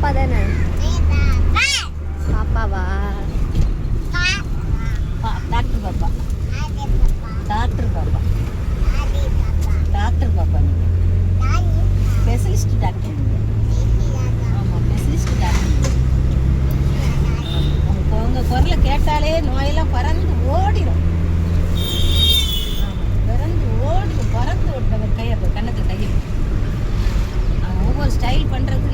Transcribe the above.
பாப்பா தானே? பாப்பாவா? டாக்டர் பாப்பா. டாக்டர் பாப்பா. டாக்டர் பாப்பா நீங்கள் ஸ்பெஷலிஸ்ட் டாக்டர் நீங்கள். ஆமாம், ஸ்பெஷலிஸ்ட் டாக்டர். உங்கள் குரலை கேட்டாலே நோயெல்லாம் பறந்து ஓடிடும். ஆமாம், பறந்து ஓடிடும். ஓடுறவர் கை அப்போ கண்ணுக்கு கையில் ஒவ்வொரு ஸ்டைல் பண்ணுறது